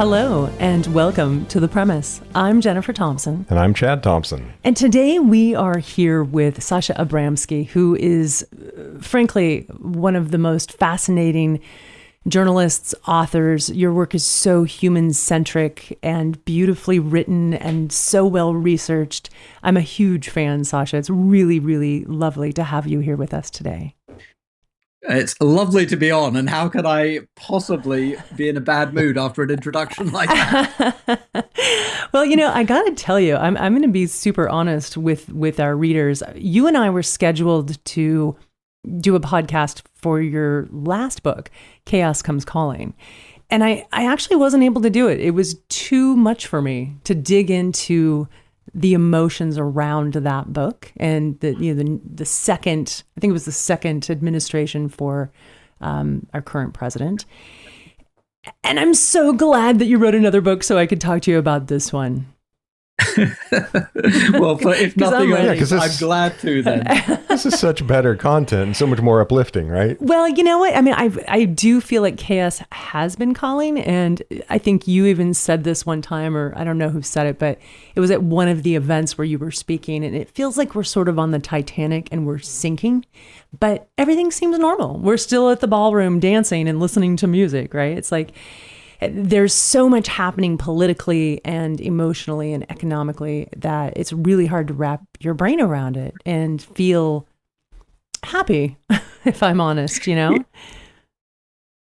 Hello and welcome to The Premise. I'm Jennifer Thompson. And I'm Chad Thompson. And today we are here with Sasha Abramsky, who is, frankly, one of the most fascinating journalists, authors. Your work is so human-centric and beautifully written and so well-researched. I'm a huge fan, Sasha. It's really, really lovely to have you here with us today. It's lovely to be on, and how could I possibly be in a bad mood after an introduction like that? Well, I got to tell you, I'm going to be super honest with our readers. You and I were scheduled to do a podcast for your last book, Chaos Comes Calling. And I actually wasn't able to do it. It was too much for me to dig into the emotions around that book and the second, I think it was the second administration for our current president. And I'm so glad that you wrote another book so I could talk to you about this one. Well, if nothing else, I'm glad to then. This is such better content and so much more uplifting, right? Well, you know what? I mean, I do feel like chaos has been calling. And I think you even said this one time, or I don't know who said it, but it was at one of the events where you were speaking. And it feels like we're sort of on the Titanic and we're sinking, but everything seems normal. We're still at the ballroom dancing and listening to music, right? It's like there's so much happening politically and emotionally and economically that it's really hard to wrap your brain around it and feel happy, if I'm honest,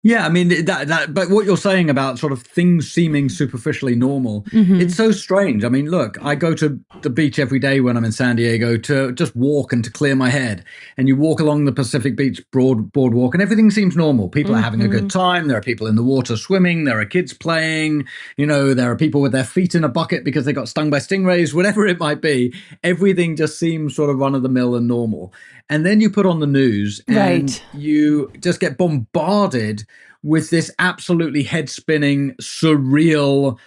Yeah, I mean, but what you're saying about sort of things seeming superficially normal, It's so strange. I mean, look, I go to the beach every day when I'm in San Diego to just walk and to clear my head. And you walk along the Pacific Beach boardwalk and everything seems normal. People are having a good time. There are people in the water swimming. There are kids playing. There are people with their feet in a bucket because they got stung by stingrays, whatever it might be. Everything just seems sort of run-of-the-mill and normal. And then you put on the news and you just get bombarded with this absolutely head-spinning, surreal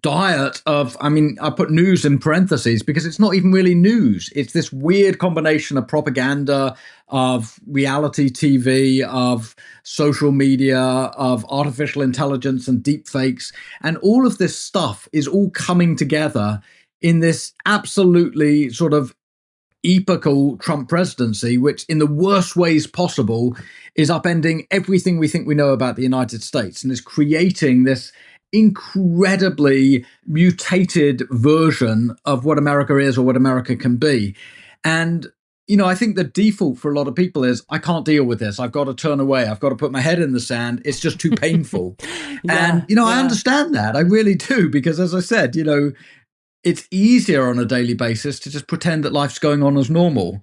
diet of, I put news in parentheses because it's not even really news. It's this weird combination of propaganda, of reality TV, of social media, of artificial intelligence and deep fakes. And all of this stuff is all coming together in this absolutely sort of epochal Trump presidency, which in the worst ways possible is upending everything we think we know about the United States and is creating this incredibly mutated version of what America is or what America can be. And, I think the default for a lot of people is, I can't deal with this. I've got to turn away. I've got to put my head in the sand. It's just too painful. I understand that. I really do, because as I said, it's easier on a daily basis to just pretend that life's going on as normal.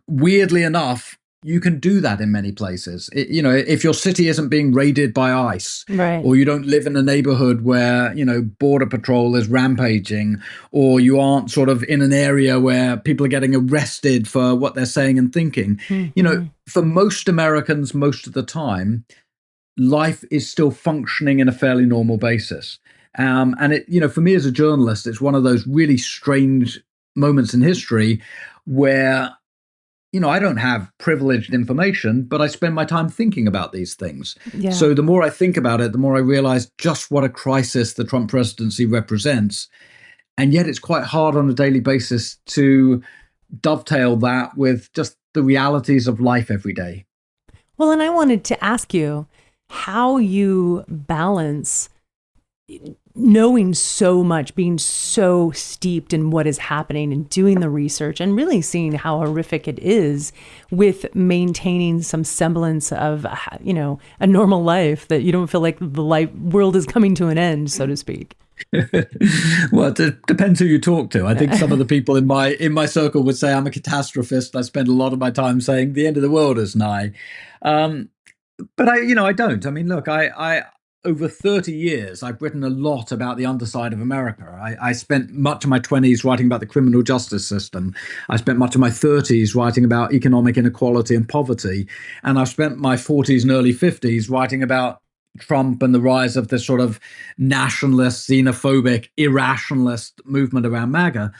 Weirdly enough, you can do that in many places. If your city isn't being raided by ICE, right, or you don't live in a neighborhood where, Border Patrol is rampaging, or you aren't sort of in an area where people are getting arrested for what they're saying and thinking, for most Americans, most of the time, life is still functioning in a fairly normal basis. For me as a journalist, it's one of those really strange moments in history where, I don't have privileged information, but I spend my time thinking about these things. Yeah. So the more I think about it, the more I realize just what a crisis the Trump presidency represents. And yet it's quite hard on a daily basis to dovetail that with just the realities of life every day. Well, and I wanted to ask you how you balance knowing so much, being so steeped in what is happening and doing the research and really seeing how horrific it is with maintaining some semblance of, a normal life, that you don't feel like the world is coming to an end, so to speak. Well, it depends who you talk to. I think some of the people in my circle would say I'm a catastrophist. I spend a lot of my time saying the end of the world is nigh. But I don't. I mean, look, I over 30 years, I've written a lot about the underside of America. I spent much of my 20s writing about the criminal justice system. I spent much of my 30s writing about economic inequality and poverty. And I've spent my 40s and early 50s writing about Trump and the rise of this sort of nationalist, xenophobic, irrationalist movement around MAGA.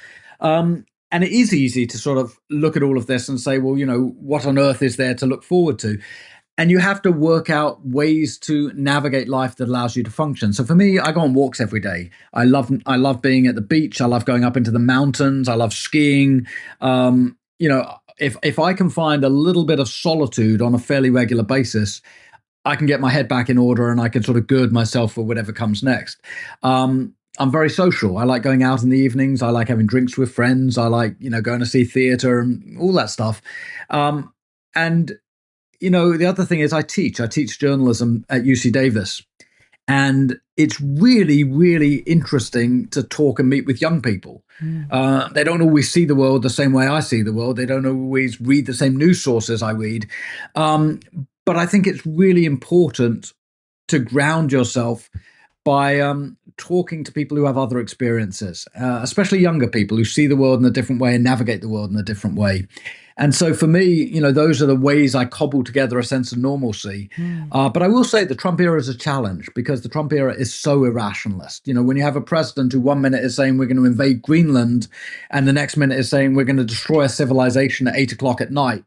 And it is easy to sort of look at all of this and say, well, what on earth is there to look forward to? and you have to work out ways to navigate life that allows you to function. So for me, I go on walks every day. I love being at the beach. I love going up into the mountains. I love skiing. If I can find a little bit of solitude on a fairly regular basis, I can get my head back in order and I can sort of gird myself for whatever comes next. I'm very social. I like going out in the evenings. I like having drinks with friends. I like, going to see theater and all that stuff. The other thing is I teach journalism at UC Davis. And it's really, really interesting to talk and meet with young people. They don't always see the world the same way I see the world. They don't always read the same news sources I read. But I think it's really important to ground yourself by talking to people who have other experiences, especially younger people who see the world in a different way and navigate the world in a different way. And so for me, those are the ways I cobble together a sense of normalcy. But I will say the Trump era is a challenge because the Trump era is so irrationalist. When you have a president who 1 minute is saying we're going to invade Greenland and the next minute is saying we're going to destroy a civilization at 8 o'clock at night,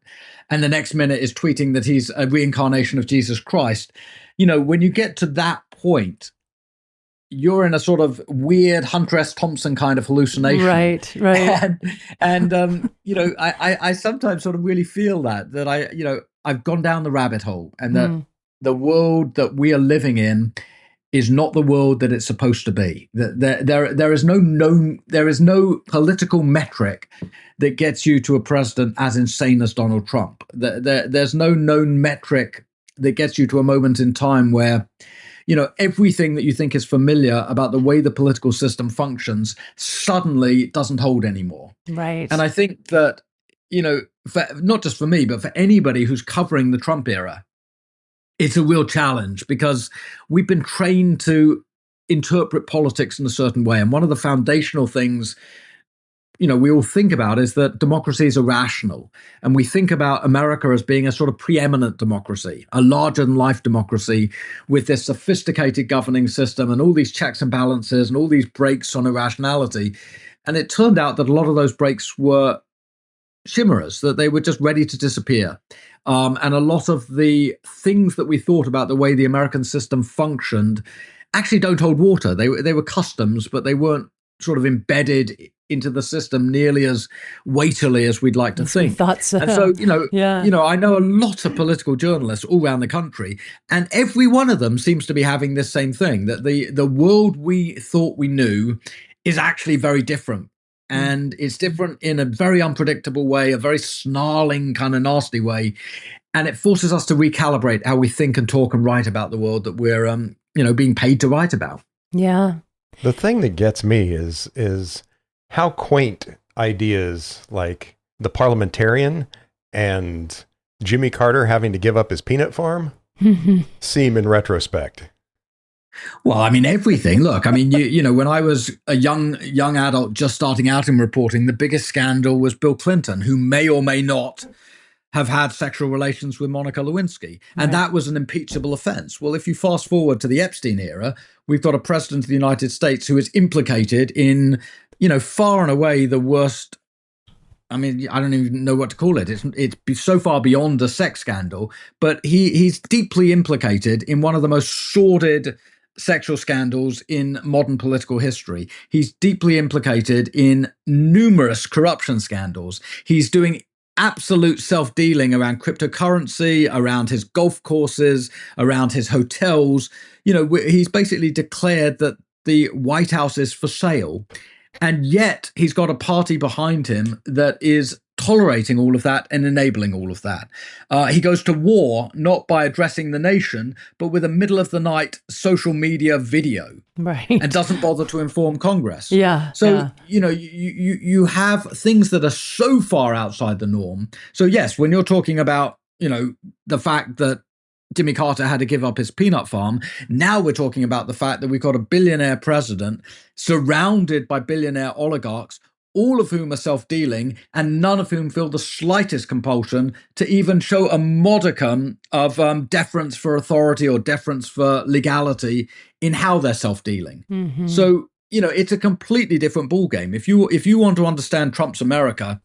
and the next minute is tweeting that he's a reincarnation of Jesus Christ. When you get to that point, you're in a sort of weird Hunter S. Thompson kind of hallucination. Right. I sometimes sort of really feel that I've gone down the rabbit hole and that the world that we are living in is not the world that it's supposed to be. There is no political metric that gets you to a president as insane as Donald Trump. There's no known metric that gets you to a moment in time where everything that you think is familiar about the way the political system functions suddenly doesn't hold anymore. Right. And I think that, not just for me, but for anybody who's covering the Trump era, it's a real challenge because we've been trained to interpret politics in a certain way. And one of the foundational things we all think about is that democracy is irrational. And we think about America as being a sort of preeminent democracy, a larger-than-life democracy with this sophisticated governing system and all these checks and balances and all these brakes on irrationality. And it turned out that a lot of those brakes were chimeras, that they were just ready to disappear. And a lot of the things that we thought about the way the American system functioned actually don't hold water. They were customs, but they weren't sort of embedded into the system nearly as weightily as we'd like to think. We thought so. And so, I know a lot of political journalists all around the country, and every one of them seems to be having this same thing, that the world we thought we knew is actually very different. And it's different in a very unpredictable way, a very snarling kind of nasty way. And it forces us to recalibrate how we think and talk and write about the world that we're, being paid to write about. Yeah. The thing that gets me is how quaint ideas like the parliamentarian and Jimmy Carter having to give up his peanut farm seem in retrospect. Well, I mean, everything. Look, I mean, when I was a young adult just starting out in reporting, the biggest scandal was Bill Clinton, who may or may not have had sexual relations with Monica Lewinsky. And that was an impeachable offense. Well, if you fast forward to the Epstein era, we've got a president of the United States who is implicated in, far and away the worst. I mean, I don't even know what to call it. It's so far beyond a sex scandal, but he's deeply implicated in one of the most sordid sexual scandals in modern political history. He's deeply implicated in numerous corruption scandals. He's doing absolute self-dealing around cryptocurrency, around his golf courses, around his hotels. He's basically declared that the White House is for sale. And yet he's got a party behind him that is tolerating all of that and enabling all of that. He goes to war, not by addressing the nation, but with a middle of the night social media video. Right. And doesn't bother to inform Congress. Yeah. So, you have things that are so far outside the norm. So yes, when you're talking about, the fact that Jimmy Carter had to give up his peanut farm. Now we're talking about the fact that we've got a billionaire president surrounded by billionaire oligarchs, all of whom are self-dealing and none of whom feel the slightest compulsion to even show a modicum of deference for authority or deference for legality in how they're self-dealing. Mm-hmm. So, it's a completely different ballgame. If you want to understand Trump's America,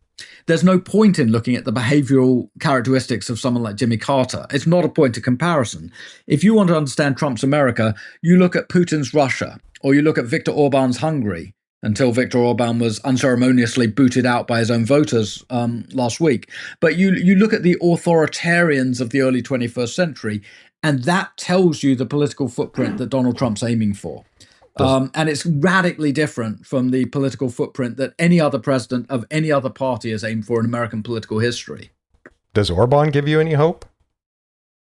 there's no point in looking at the behavioral characteristics of someone like Jimmy Carter. It's not a point of comparison. If you want to understand Trump's America, you look at Putin's Russia, or you look at Viktor Orban's Hungary, until Viktor Orban was unceremoniously booted out by his own voters last week. But you look at the authoritarians of the early 21st century, and that tells you the political footprint that Donald Trump's aiming for. And it's radically different from the political footprint that any other president of any other party has aimed for in American political history. Does Orban give you any hope?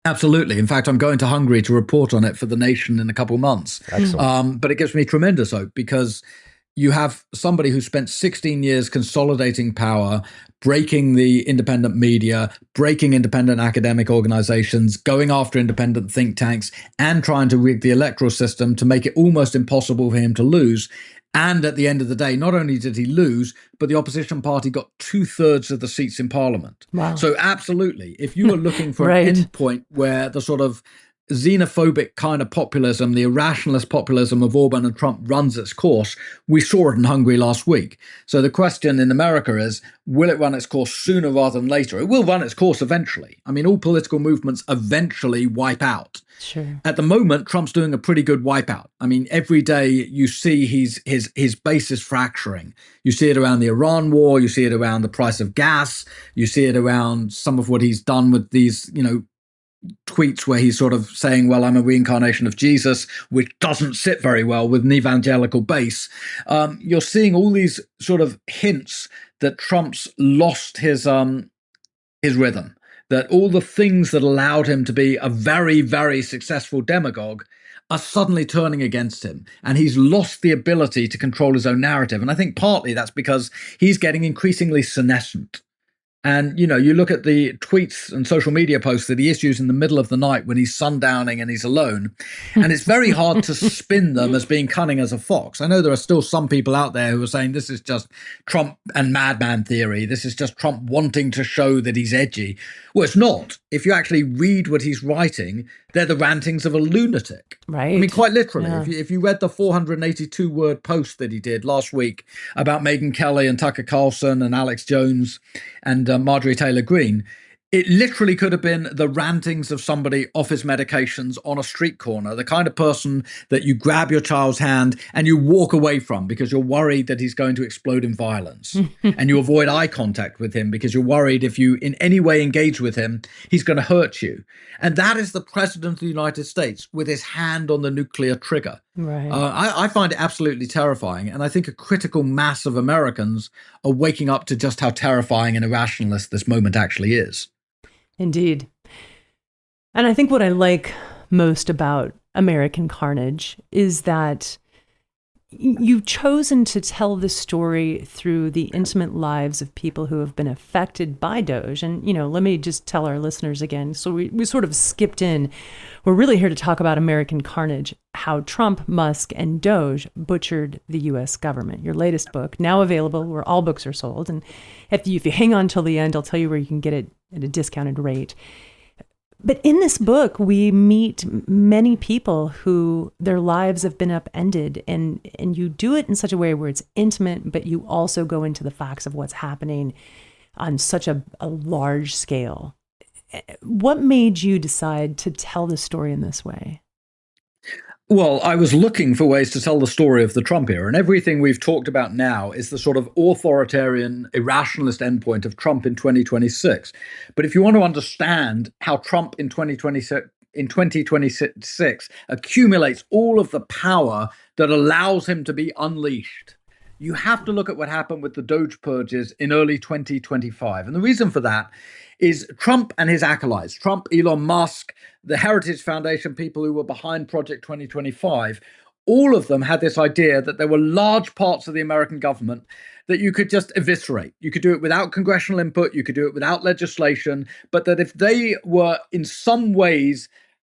Absolutely. In fact, I'm going to Hungary to report on it for The Nation in a couple of months. Excellent. But it gives me tremendous hope because you have somebody who spent 16 years consolidating power, breaking the independent media, breaking independent academic organizations, going after independent think tanks, and trying to rig the electoral system to make it almost impossible for him to lose. And at the end of the day, not only did he lose, but the opposition party got 2/3 of the seats in parliament. Wow. So absolutely, if you were looking for an endpoint where the sort of xenophobic kind of populism, the irrationalist populism of Orban and Trump runs its course, we saw it in Hungary last week. So the question in America is, will it run its course sooner rather than later? It will run its course eventually. I mean, all political movements eventually wipe out. Sure. At the moment, Trump's doing a pretty good wipeout. I mean, every day you see his base is fracturing. You see it around the Iran war. You see it around the price of gas. You see it around some of what he's done with these, tweets where he's sort of saying, well, I'm a reincarnation of Jesus, which doesn't sit very well with an evangelical base. You're seeing all these sort of hints that Trump's lost his rhythm, that all the things that allowed him to be a very, very successful demagogue are suddenly turning against him. And he's lost the ability to control his own narrative. And I think partly that's because he's getting increasingly senescent. And, you look at the tweets and social media posts that he issues in the middle of the night when he's sundowning and he's alone. And it's very hard to spin them as being cunning as a fox. I know there are still some people out there who are saying this is just Trump and madman theory. This is just Trump wanting to show that he's edgy. Well, it's not. If you actually read what he's writing, they're the rantings of a lunatic. Right. I mean, quite literally. Yeah. If you read the 482-word post that he did last week about Megyn Kelly and Tucker Carlson and Alex Jones and Marjorie Taylor Greene, it literally could have been the rantings of somebody off his medications on a street corner, the kind of person that you grab your child's hand and you walk away from because you're worried that he's going to explode in violence. And you avoid eye contact with him because you're worried if you in any way engage with him, he's going to hurt you. And that is the president of the United States with his hand on the nuclear trigger. Right. I find it absolutely terrifying. And I think a critical mass of Americans are waking up to just how terrifying and irrationalist this moment actually is. Indeed. And I think what I like most about American Carnage is that you've chosen to tell the story through the intimate lives of people who have been affected by Doge. And, let me just tell our listeners again. So we sort of skipped in. We're really here to talk about American Carnage, how Trump, Musk, and Doge butchered the U.S. government. Your latest book, now available where all books are sold. And if you hang on till the end, I'll tell you where you can get it at a discounted rate. But in this book, we meet many people who their lives have been upended, and you do it in such a way where it's intimate, but you also go into the facts of what's happening on such a large scale. What made you decide to tell the story in this way? Well, I was looking for ways to tell the story of the Trump era, and everything we've talked about now is the sort of authoritarian, irrationalist endpoint of Trump in 2026. But if you want to understand how Trump in 2026 accumulates all of the power that allows him to be unleashed, you have to look at what happened with the Doge purges in early 2025. And the reason for that is Trump and his acolytes, Trump, Elon Musk, the Heritage Foundation people who were behind Project 2025, all of them had this idea that there were large parts of the American government that you could just eviscerate. You could do it without congressional input, you could do it without legislation, but that if they were in some ways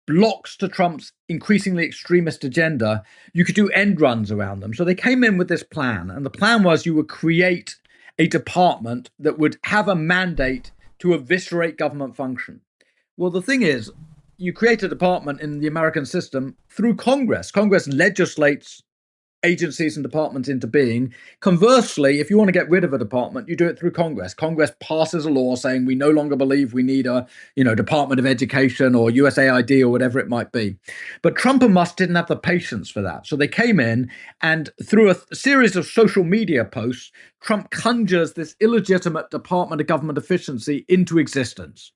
blocks to Trump's increasingly extremist agenda, you could do end runs around them. So they came in with this plan, and the plan was you would create a department that would have a mandate to eviscerate government function. Well, the thing is, you create a department in the American system through Congress. Congress legislates agencies and departments into being. Conversely, if you want to get rid of a department, you do it through Congress. Congress passes a law saying we no longer believe we need a, Department of Education or USAID or whatever it might be. But Trump and Musk didn't have the patience for that. So they came in and through a series of social media posts, Trump conjures this illegitimate Department of Government Efficiency into existence.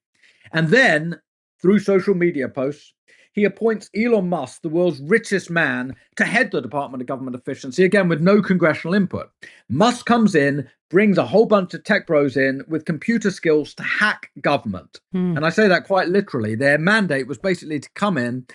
And then through social media posts, he appoints Elon Musk, the world's richest man, to head the Department of Government Efficiency, again, with no congressional input. Musk comes in, brings a whole bunch of tech bros in with computer skills to hack government. And I say that quite literally. Their mandate was basically to come in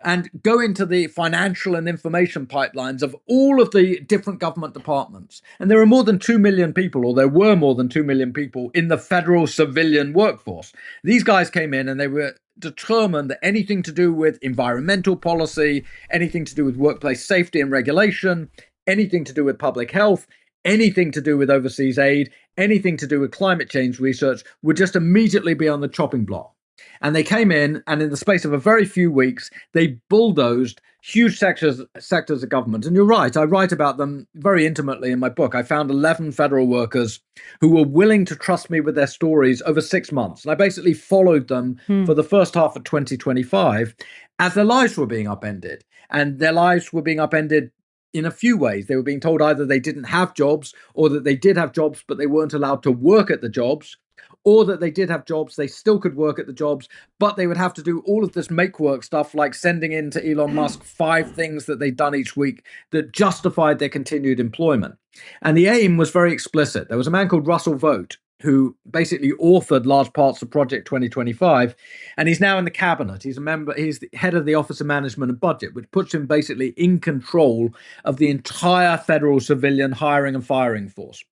and go into the financial and information pipelines of all of the different government departments. And there are more than 2 million people, or there were more than 2 million people in the federal civilian workforce. These guys came in and they were determined that anything to do with environmental policy, anything to do with workplace safety and regulation, anything to do with public health, anything to do with overseas aid, anything to do with climate change research would just immediately be on the chopping block. And they came in, and in the space of a very few weeks, they bulldozed huge sectors of government. And you're right, I write about them very intimately in my book. I found 11 federal workers who were willing to trust me with their stories over 6 months. And I basically followed them for the first half of 2025 as their lives were being upended. And their lives were being upended in a few ways. They were being told either they didn't have jobs, or that they did have jobs, but they weren't allowed to work at the jobs, or that they did have jobs, they still could work at the jobs, but they would have to do all of this make work stuff, like sending in to Elon Musk 5 things that they'd done each week that justified their continued employment. And the aim was very explicit. There was a man called Russell Vogt who basically authored large parts of Project 2025, and he's now in the cabinet. He's the head of the Office of Management and Budget, which puts him basically in control of the entire federal civilian hiring and firing force.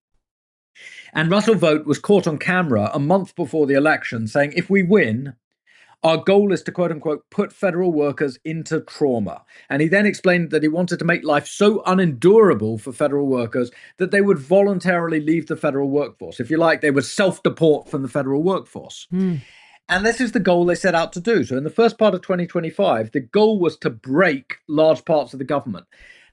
And Russell Vogt was caught on camera a month before the election saying, if we win, our goal is to, quote unquote, put federal workers into trauma. And he then explained that he wanted to make life so unendurable for federal workers that they would voluntarily leave the federal workforce. If you like, they would self-deport from the federal workforce. And this is the goal they set out to do. So in the first part of 2025, the goal was to break large parts of the government.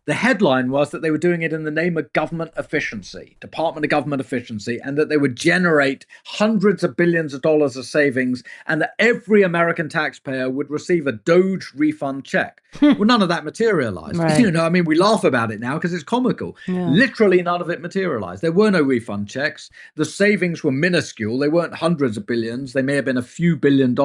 The headline was that they were doing it in the name of government efficiency, Department of Government Efficiency, and that they would generate hundreds of billions of dollars of savings, and that every American taxpayer would receive a Doge refund check. Well, none of that materialized. Right. We laugh about it now because it's comical. Yeah. Literally none of it materialized. There were no refund checks. The savings were minuscule. They weren't hundreds of billions. They may have been a few $billion.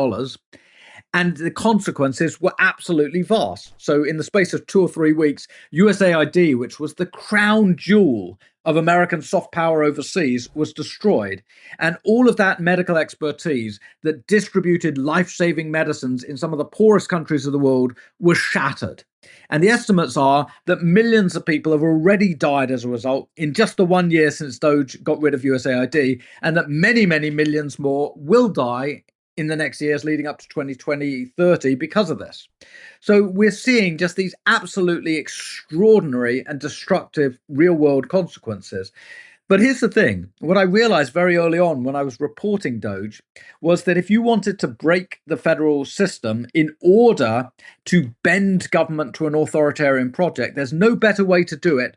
And the consequences were absolutely vast. So in the space of 2 or 3 weeks, USAID, which was the crown jewel of American soft power overseas, was destroyed. And all of that medical expertise that distributed life-saving medicines in some of the poorest countries of the world was shattered. And the estimates are that millions of people have already died as a result in just the 1 year since Doge got rid of USAID, and that many, many millions more will die in the next years leading up to 2030 because of this. So we're seeing just these absolutely extraordinary and destructive real-world consequences. But here's the thing. What I realized very early on when I was reporting Doge was that if you wanted to break the federal system in order to bend government to an authoritarian project, there's no better way to do it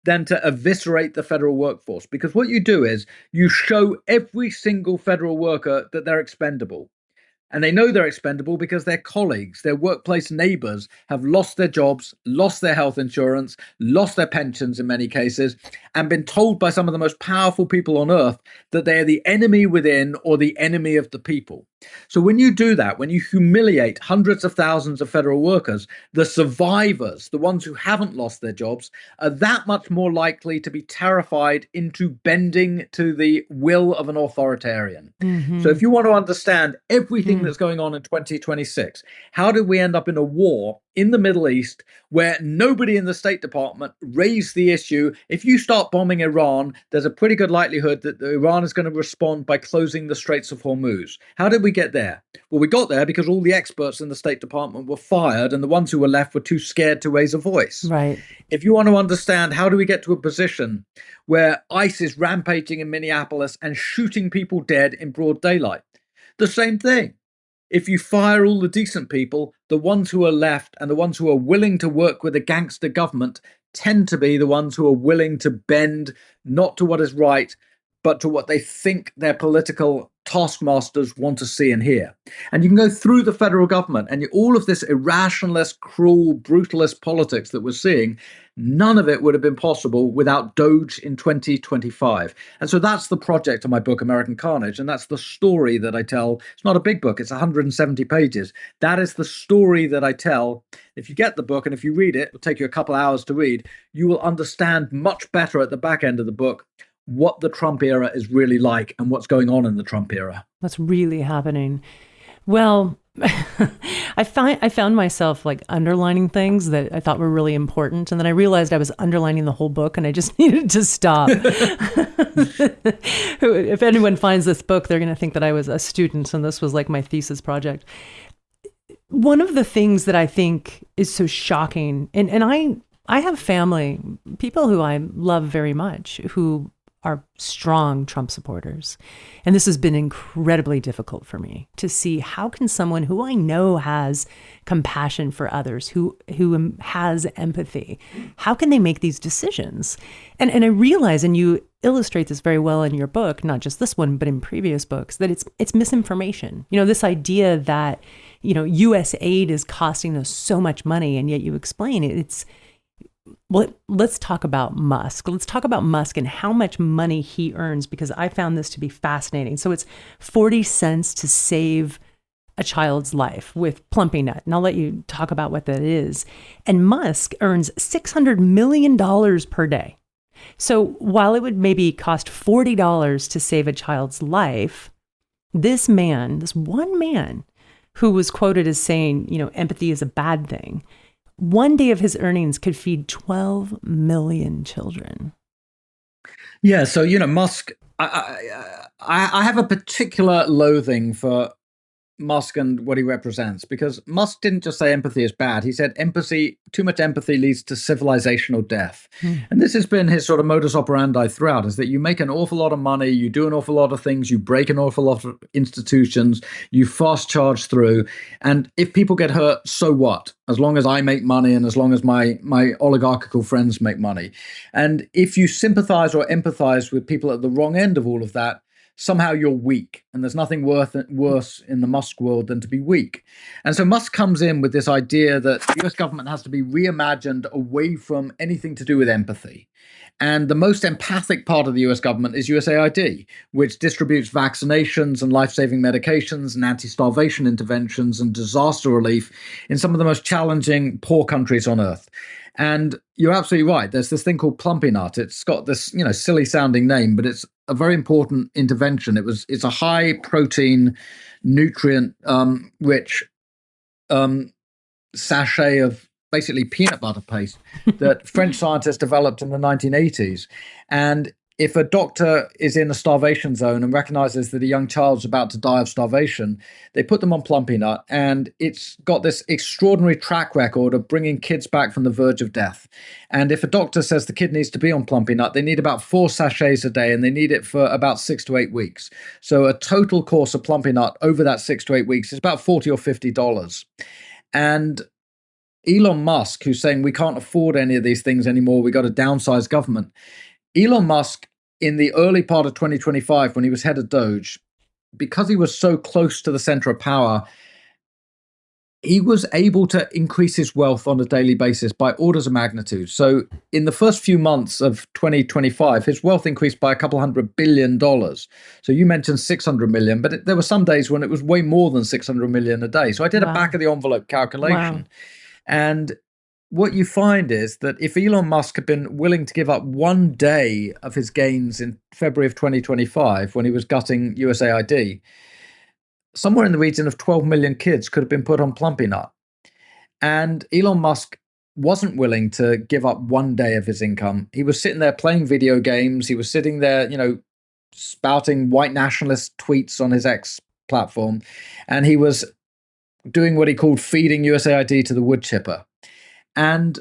than to eviscerate the federal workforce. Because what you do is you show every single federal worker that they're expendable. And they know they're expendable because their colleagues, their workplace neighbors have lost their jobs, lost their health insurance, lost their pensions in many cases, and been told by some of the most powerful people on earth that they are the enemy within or the enemy of the people. So when you do that, when you humiliate hundreds of thousands of federal workers, the survivors, the ones who haven't lost their jobs, are that much more likely to be terrified into bending to the will of an authoritarian. So if you want to understand everything that's going on in 2026, how did we end up in a war in the Middle East where nobody in the State Department raised the issue? If you start bombing Iran, there's a pretty good likelihood that Iran is going to respond by closing the Straits of Hormuz. How did we get there? Well, we got there because all the experts in the State Department were fired and the ones who were left were too scared to raise a voice. Right. If you want to understand how do we get to a position where ICE is rampaging in Minneapolis and shooting people dead in broad daylight, the same thing. if you fire all the decent people, the ones who are left and the ones who are willing to work with a gangster government tend to be the ones who are willing to bend not to what is right, but to what they think their political taskmasters want to see and hear. And you can go through the federal government and all of this irrationalist, cruel, brutalist politics that we're seeing, none of it would have been possible without Doge in 2025. And so that's the project of my book, American Carnage. And that's the story that I tell. It's not a big book, it's 170 pages. That is the story that I tell. If you get the book and if you read it, it'll take you a couple hours to read, you will understand much better at the back end of the book what the Trump era is really like and what's going on in the Trump era. What's really happening. Well, I found myself like underlining things that I thought were really important. And then I realized I was underlining the whole book and I just needed to stop. If anyone finds this book, they're going to think that I was a student and this was like my thesis project. One of the things that I think is so shocking, and I have family, people who I love very much, who are strong Trump supporters. And this has been incredibly difficult for me to see how can someone who I know has compassion for others, who has empathy, how can they make these decisions? And I realize, and you illustrate this very well in your book, not just this one, but in previous books, that it's misinformation. You know, this idea that, you know, US aid is costing us so much money, and yet you explain it. Well, let's talk about Musk. Let's talk about Musk and how much money he earns, because I found this to be fascinating. So it's 40 cents to save a child's life with Plumpy Nut. And I'll let you talk about what that is. And Musk earns $600 million per day. So while it would maybe cost $40 to save a child's life, this one man who was quoted as saying, you know, empathy is a bad thing, one day of his earnings could feed 12 million children. Yeah, so, you know, Musk, I have a particular loathing for Musk and what he represents, because Musk didn't just say empathy is bad. He said too much empathy leads to civilizational death. And this has been his sort of modus operandi throughout, is that you make an awful lot of money, you do an awful lot of things, you break an awful lot of institutions, you fast charge through. And if people get hurt, so what? As long as I make money and as long as my oligarchical friends make money. And if you sympathize or empathize with people at the wrong end of all of that, somehow you're weak. And there's nothing worse in the Musk world than to be weak. And so Musk comes in with this idea that the US government has to be reimagined away from anything to do with empathy. And the most empathic part of the US government is USAID, which distributes vaccinations and life-saving medications and anti-starvation interventions and disaster relief in some of the most challenging poor countries on earth. And you're absolutely right. There's this thing called Plumpy Nut. It's got this, you know, silly sounding name, but it's a very important intervention. It's a high protein, nutrient rich sachet of basically peanut butter paste that French scientists developed in the 1980s. And if a doctor is in a starvation zone and recognizes that a young child's about to die of starvation, they put them on Plumpy Nut, and it's got this extraordinary track record of bringing kids back from the verge of death. And if a doctor says the kid needs to be on Plumpy Nut, they need about 4 sachets a day, and they need it for about 6 to 8 weeks. So a total course of Plumpy Nut over that 6 to 8 weeks is about $40 or $50. And Elon Musk, who's saying we can't afford any of these things anymore, we got to downsize government. Elon Musk, in the early part of 2025, when he was head of Doge, because he was so close to the center of power, he was able to increase his wealth on a daily basis by orders of magnitude. So in the first few months of 2025, his wealth increased by a couple $100 billion. So you mentioned 600 million, but there were some days when it was way more than 600 million a day. So I did a back of the envelope calculation. Wow. And what you find is that if Elon Musk had been willing to give up one day of his gains in February of 2025, when he was gutting USAID, somewhere in the region of 12 million kids could have been put on Plumpy Nut. And Elon Musk wasn't willing to give up one day of his income. He was sitting there playing video games. He was sitting there, you know, spouting white nationalist tweets on his X platform. And he was doing what he called feeding USAID to the wood chipper. And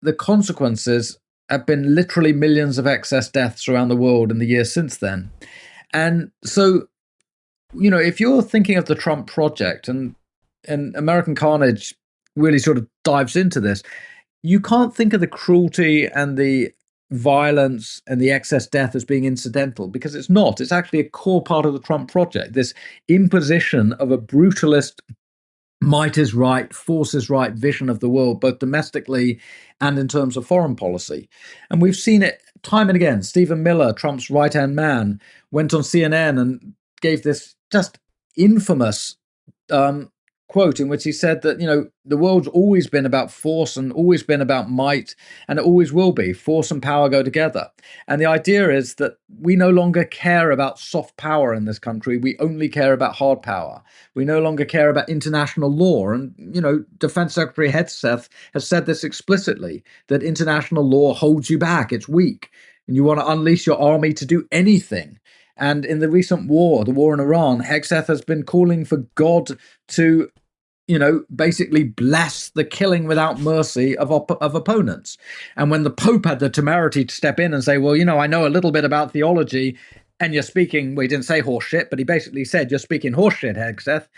the consequences have been literally millions of excess deaths around the world in the years since then. And so if you're thinking of the Trump project, and American Carnage really sort of dives into this, you can't think of the cruelty and the violence and the excess death as being incidental, because it's not. It's actually a core part of the Trump project, this imposition of a brutalist might is right, force is right vision of the world, both domestically and in terms of foreign policy. And we've seen it time and again. Stephen Miller, Trump's right-hand man, went on CNN and gave this just infamous quote in which he said that, the world's always been about force and always been about might, and it always will be. Force and power go together. And the idea is that we no longer care about soft power in this country. We only care about hard power. We no longer care about international law. And, Defense Secretary Hegseth has said this explicitly, that international law holds you back. It's weak. And you want to unleash your army to do anything. And in the recent war, the war in Iran, Hegseth has been calling for God to basically bless the killing without mercy of opponents. And when the Pope had the temerity to step in and say, well, I know a little bit about theology, and you're speaking, well, he didn't say horse shit, but he basically said, you're speaking horse shit, Hegseth.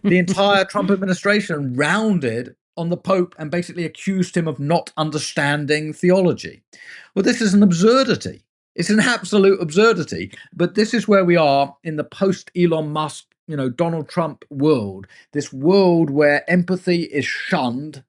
The entire Trump administration rounded on the Pope and basically accused him of not understanding theology. Well, this is an absurdity. It's an absolute absurdity. But this is where we are in the post-Elon Musk, Donald Trump world, this world where empathy is shunned,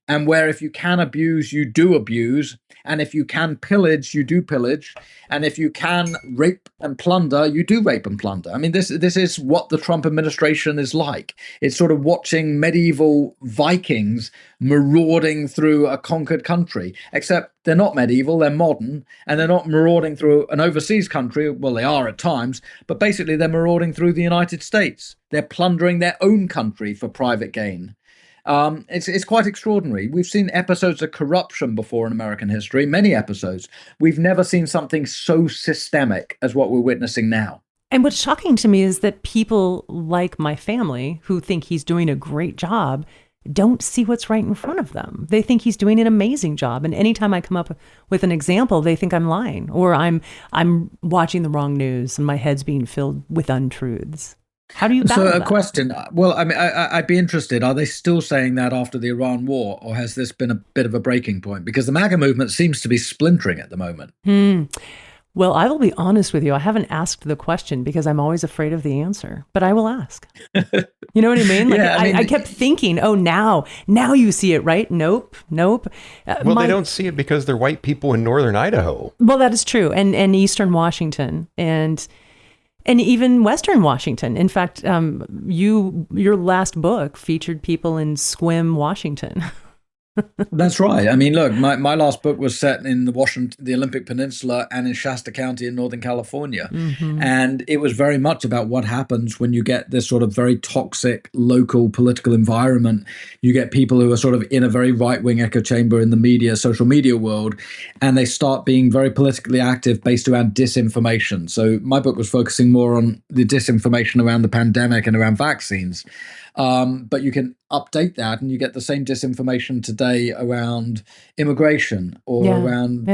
and where if you can abuse, you do abuse. And if you can pillage, you do pillage. And if you can rape and plunder, you do rape and plunder. I mean, this is what the Trump administration is like. It's sort of watching medieval Vikings marauding through a conquered country, except they're not medieval, they're modern, and they're not marauding through an overseas country. Well, they are at times, but basically they're marauding through the United States. They're plundering their own country for private gain. It's quite extraordinary. We've seen episodes of corruption before in American history, many episodes. We've never seen something so systemic as what we're witnessing now. And what's shocking to me is that people like my family, who think he's doing a great job, don't see what's right in front of them. They think he's doing an amazing job. And anytime I come up with an example, they think I'm lying, or I'm watching the wrong news and my head's being filled with untruths. How do you battle that? Question. Well, I mean, I'd be interested. Are they still saying that after the Iran war, or has this been a bit of a breaking point? Because the MAGA movement seems to be splintering at the moment. Well, I will be honest with you. I haven't asked the question because I'm always afraid of the answer, but I will ask. You know what I mean? Like, I kept thinking, oh, now you see it, right? Nope. Well, they don't see it because they're white people in northern Idaho. Well, that is true. And eastern Washington and even Western Washington. In fact, your last book featured people in Sequim, Washington. That's right. I mean, look, my last book was set in the Olympic Peninsula and in Shasta County in Northern California. Mm-hmm. And it was very much about what happens when you get this sort of very toxic local political environment. You get people who are sort of in a very right-wing echo chamber in the media, social media world, and they start being very politically active based around disinformation. So my book was focusing more on the disinformation around the pandemic and around vaccines. But you can update that and you get the same disinformation today around immigration or around,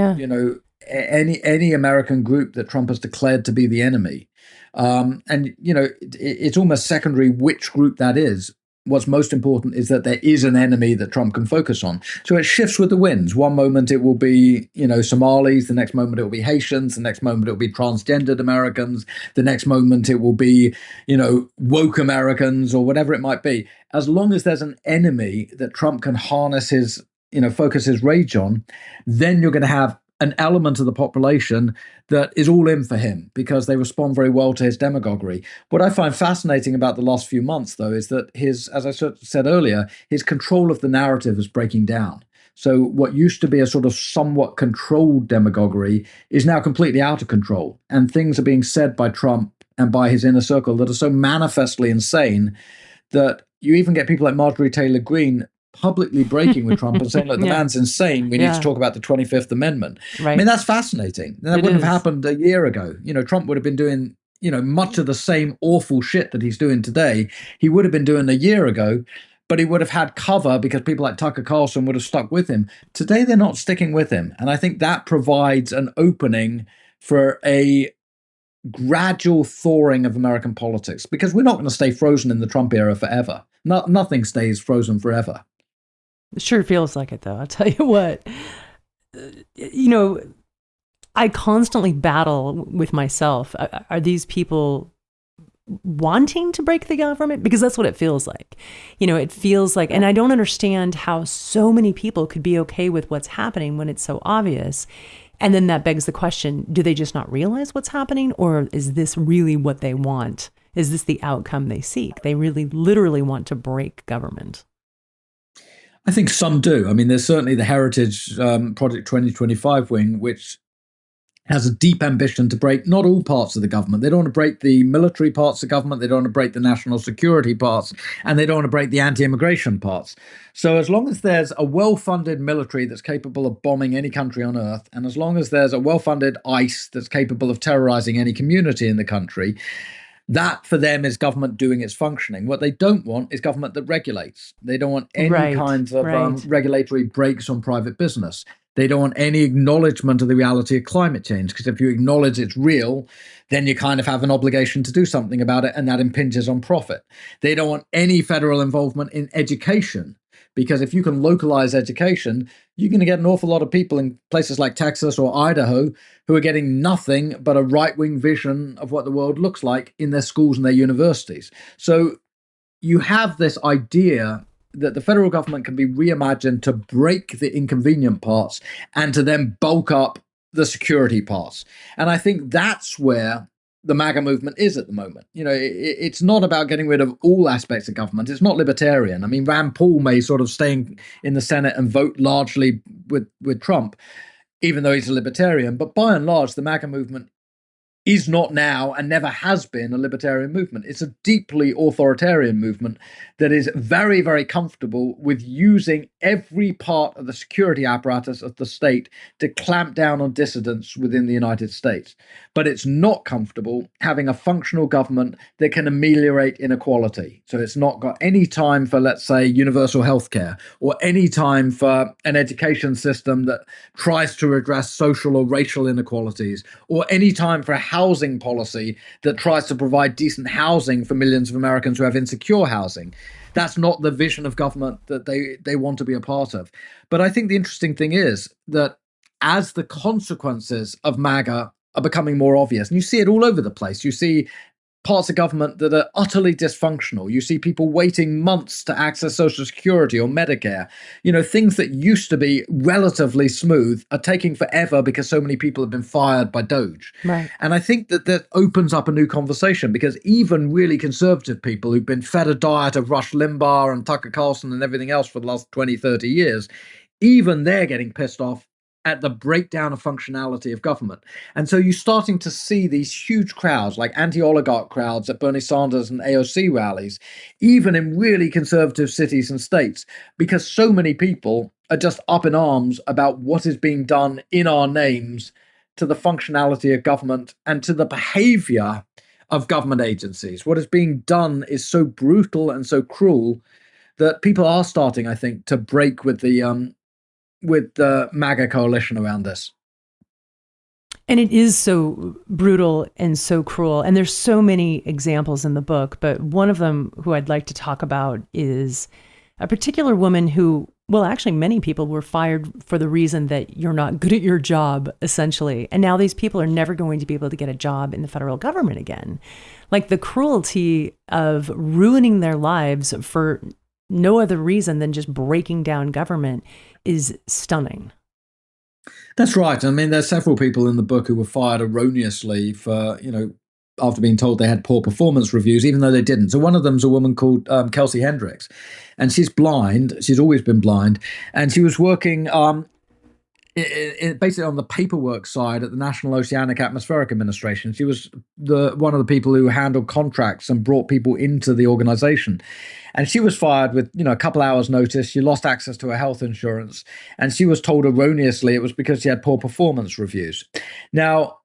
any American group that Trump has declared to be the enemy. It's almost secondary which group that is. What's most important is that there is an enemy that Trump can focus on. So it shifts with the winds. One moment it will be, Somalis. The next moment it will be Haitians. The next moment it will be transgendered Americans. The next moment it will be, woke Americans or whatever it might be. As long as there's an enemy that Trump can harness his, focus his rage on, then you're going to have an element of the population that is all in for him because they respond very well to his demagoguery. What I find fascinating about the last few months, though, is that as I said earlier, his control of the narrative is breaking down. So what used to be a sort of somewhat controlled demagoguery is now completely out of control. And things are being said by Trump and by his inner circle that are so manifestly insane that you even get people like Marjorie Taylor Greene publicly breaking with Trump and saying, look, the man's insane. We need to talk about the 25th Amendment. Right. I mean, that's fascinating. That wouldn't have happened a year ago. Trump would have been doing, much of the same awful shit that he's doing today. He would have been doing a year ago, but he would have had cover because people like Tucker Carlson would have stuck with him. Today, they're not sticking with him. And I think that provides an opening for a gradual thawing of American politics, because we're not going to stay frozen in the Trump era forever. Nothing stays frozen forever. It sure feels like it, though. I'll tell you what. I constantly battle with myself. Are these people wanting to break the government? Because that's what it feels like. It feels like, and I don't understand how so many people could be okay with what's happening when it's so obvious. And then that begs the question, do they just not realize what's happening? Or is this really what they want? Is this the outcome they seek? They really literally want to break government. I think some do. I mean, there's certainly the Heritage Project 2025 wing, which has a deep ambition to break not all parts of the government. They don't want to break the military parts of government. They don't want to break the national security parts, and they don't want to break the anti-immigration parts. So as long as there's a well-funded military that's capable of bombing any country on earth, and as long as there's a well-funded ICE that's capable of terrorizing any community in the country, that for them is government doing its functioning. What they don't want is government that regulates. They don't want any kinds of regulatory breaks on private business. They don't want any acknowledgement of the reality of climate change, because if you acknowledge it's real, then you kind of have an obligation to do something about it, and that impinges on profit. They don't want any federal involvement in education, because if you can localize education, you're going to get an awful lot of people in places like Texas or Idaho who are getting nothing but a right-wing vision of what the world looks like in their schools and their universities. So you have this idea that the federal government can be reimagined to break the inconvenient parts and to then bulk up the security parts. And I think that's where the MAGA movement is at the moment. It's not about getting rid of all aspects of government. It's not libertarian. I mean, Rand Paul may sort of stay in the Senate and vote largely with Trump, even though he's a libertarian. But by and large, the MAGA movement is not now and never has been a libertarian movement. It's a deeply authoritarian movement that is very, very comfortable with using every part of the security apparatus of the state to clamp down on dissidents within the United States. But it's not comfortable having a functional government that can ameliorate inequality. So it's not got any time for, let's say, universal health care, or any time for an education system that tries to address social or racial inequalities, or any time for a housing policy that tries to provide decent housing for millions of Americans who have insecure housing. That's not the vision of government that they want to be a part of. But I think the interesting thing is that as the consequences of MAGA are becoming more obvious, and you see it all over the place, you see parts of government that are utterly dysfunctional. You see people waiting months to access Social Security or Medicare. Things that used to be relatively smooth are taking forever because so many people have been fired by Doge. Right. And I think that opens up a new conversation, because even really conservative people who've been fed a diet of Rush Limbaugh and Tucker Carlson and everything else for the last 20, 30 years, even they're getting pissed off at the breakdown of functionality of government. And so you're starting to see these huge crowds, like anti-oligarch crowds at Bernie Sanders and AOC rallies, even in really conservative cities and states, because so many people are just up in arms about what is being done in our names to the functionality of government and to the behavior of government agencies. What is being done is so brutal and so cruel that people are starting, I think, to break with the MAGA coalition around this. And it is so brutal and so cruel. And there's so many examples in the book, but one of them who I'd like to talk about is a particular woman who, well, actually many people were fired for the reason that you're not good at your job, essentially. And now these people are never going to be able to get a job in the federal government again. Like, the cruelty of ruining their lives for no other reason than just breaking down government is stunning. That's right. I mean, there's several people in the book who were fired erroneously for, after being told they had poor performance reviews, even though they didn't. So one of them's a woman called Kelsey Hendricks, and she's blind. She's always been blind. And she was working basically on the paperwork side at the National Oceanic Atmospheric Administration. She was one of the people who handled contracts and brought people into the organization. And she was fired with, a couple hours notice. She lost access to her health insurance, and she was told erroneously it was because she had poor performance reviews. Now,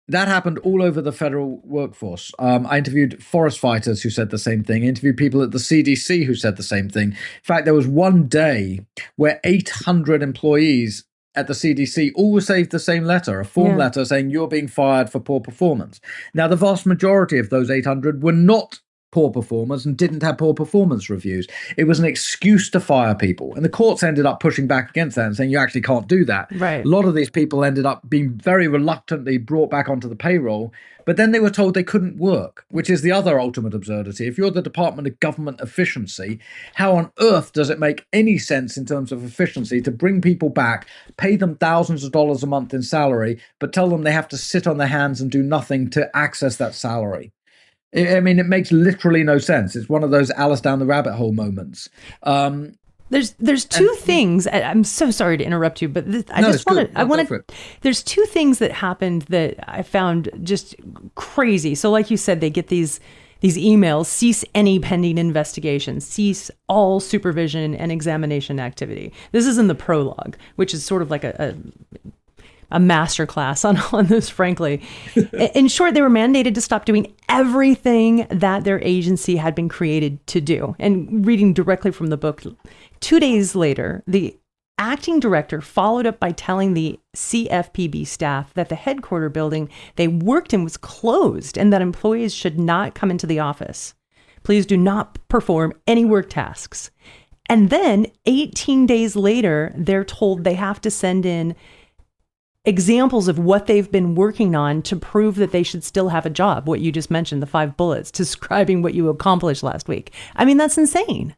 that happened all over the federal workforce. I interviewed forest fighters who said the same thing. I interviewed people at the CDC who said the same thing. In fact, there was one day where 800 employees at the CDC all received the same letter, a form letter saying you're being fired for poor performance. Now, the vast majority of those 800 were not poor performers and didn't have poor performance reviews. It was an excuse to fire people. And the courts ended up pushing back against that and saying you actually can't do that. Right. A lot of these people ended up being very reluctantly brought back onto the payroll, but then they were told they couldn't work, which is the other ultimate absurdity. If you're the Department of Government Efficiency, how on earth does it make any sense in terms of efficiency to bring people back, pay them thousands of dollars a month in salary, but tell them they have to sit on their hands and do nothing to access that salary? I mean, it makes literally no sense. It's one of those Alice down the rabbit hole moments. There's two things. I'm so sorry to interrupt you, but there's two things that happened that I found just crazy. So like you said, they get these emails: cease any pending investigation, cease all supervision and examination activity. This is in the prologue, which is sort of like a masterclass on this, frankly. In short, they were mandated to stop doing everything that their agency had been created to do. And reading directly from the book, 2 days later, the acting director followed up by telling the CFPB staff that the headquarters building they worked in was closed and that employees should not come into the office. Please do not perform any work tasks. And then 18 days later, they're told they have to send in examples of what they've been working on to prove that they should still have a job. What you just mentioned, the 5 bullets describing what you accomplished last week. I mean, that's insane.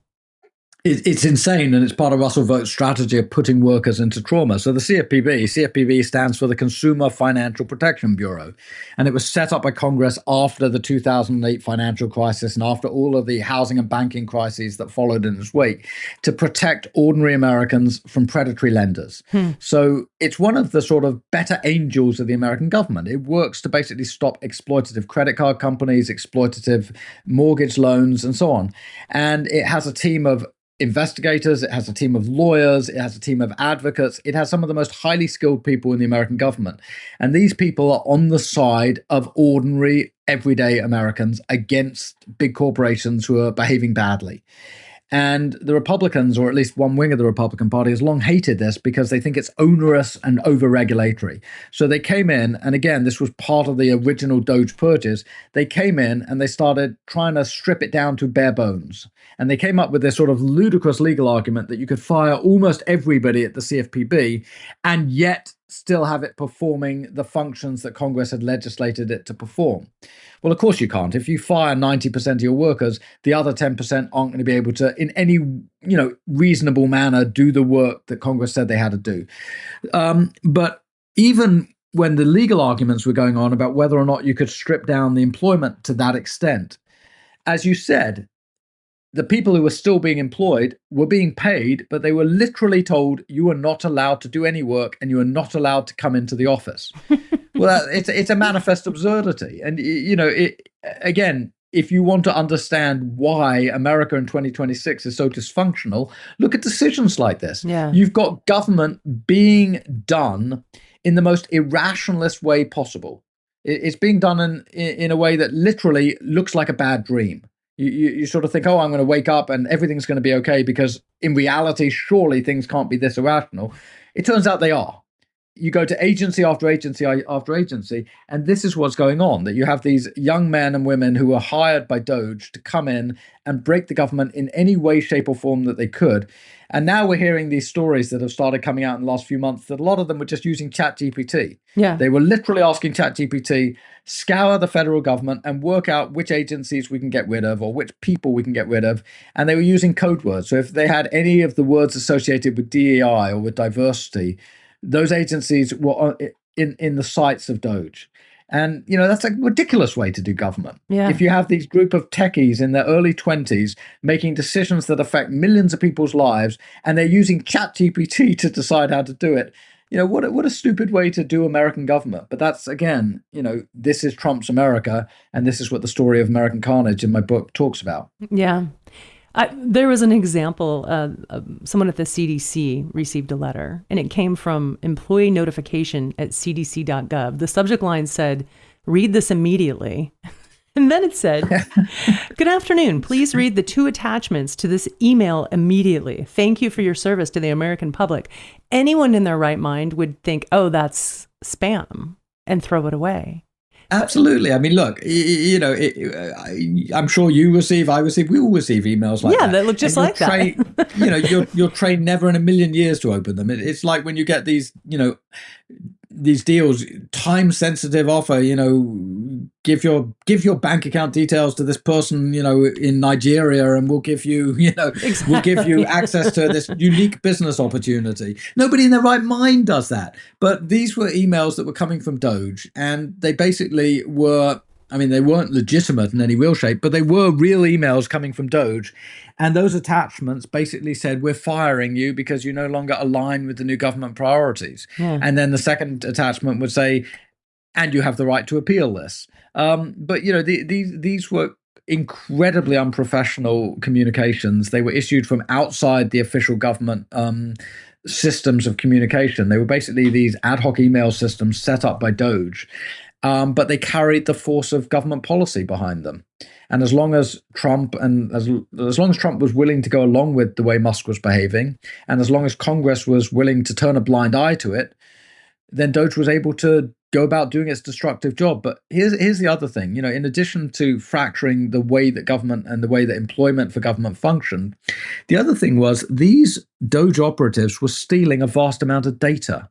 It's insane, and it's part of Russell Vought's strategy of putting workers into trauma. So the CFPB stands for the Consumer Financial Protection Bureau, and it was set up by Congress after the 2008 financial crisis and after all of the housing and banking crises that followed in its wake to protect ordinary Americans from predatory lenders. So it's one of the sort of better angels of the American government. It works to basically stop exploitative credit card companies, exploitative mortgage loans, and so on. And it has a team of investigators, it has a team of lawyers, it has a team of advocates, it has some of the most highly skilled people in the American government. And these people are on the side of ordinary, everyday Americans against big corporations who are behaving badly. And the Republicans, or at least one wing of the Republican Party, has long hated this because they think it's onerous and over-regulatory. So they came in, and again, this was part of the original Doge purges. They came in and they started trying to strip it down to bare bones. And they came up with this sort of ludicrous legal argument that you could fire almost everybody at the CFPB and yet still have it performing the functions that Congress had legislated it to perform. Well, of course you can't. If you fire 90% of your workers, the other 10% aren't going to be able to, in any reasonable manner, do the work that Congress said they had to do. But even when the legal arguments were going on about whether or not you could strip down the employment to that extent, as you said, the people who were still being employed were being paid, but they were literally told you are not allowed to do any work and you are not allowed to come into the office. Well, it's a manifest absurdity. And, again, if you want to understand why America in 2026 is so dysfunctional, look at decisions like this. Yeah. You've got government being done in the most irrationalist way possible. It's being done in a way that literally looks like a bad dream. You sort of think, oh, I'm going to wake up and everything's going to be okay, because in reality, surely things can't be this irrational. It turns out they are. You go to agency after agency after agency, and this is what's going on, that you have these young men and women who are hired by Doge to come in and break the government in any way, shape, or form that they could. And now we're hearing these stories that have started coming out in the last few months that a lot of them were just using ChatGPT. Yeah. They were literally asking ChatGPT, scour the federal government and work out which agencies we can get rid of or which people we can get rid of. And they were using code words. So if they had any of the words associated with DEI or with diversity, those agencies were in the sights of Doge. And, that's a ridiculous way to do government. Yeah. If you have these group of techies in their early 20s making decisions that affect millions of people's lives, and they're using ChatGPT to decide how to do it, what a stupid way to do American government. But that's, again, this is Trump's America, and this is what the story of American Carnage in my book talks about. Yeah. There was an example, someone at the CDC received a letter, and it came from employee notification at cdc.gov. The subject line said, "Read this immediately." And then it said, "Good afternoon. Please read the 2 attachments to this email immediately. Thank you for your service to the American public." Anyone in their right mind would think, oh, that's spam, and throw it away. Absolutely. I mean, look, I'm sure we all receive emails like that. Yeah, that look just like that. You're trained never in a million years to open them. It's like when you get these deals, time sensitive offer, give your bank account details to this person, in Nigeria, and we'll give you, Exactly. we'll give you access to this unique business opportunity. Nobody in their right mind does that. But these were emails that were coming from Doge, and they basically were, they weren't legitimate in any real shape, but they were real emails coming from Doge. And those attachments basically said, we're firing you because you no longer align with the new government priorities. Yeah. And then the second attachment would say, and you have the right to appeal this. But these were incredibly unprofessional communications. They were issued from outside the official government systems of communication. They were basically these ad hoc email systems set up by Doge. But they carried the force of government policy behind them. And as long as Trump was willing to go along with the way Musk was behaving, and as long as Congress was willing to turn a blind eye to it, then Doge was able to go about doing its destructive job. But here's the other thing, in addition to fracturing the way that government and the way that employment for government functioned, the other thing was these Doge operatives were stealing a vast amount of data.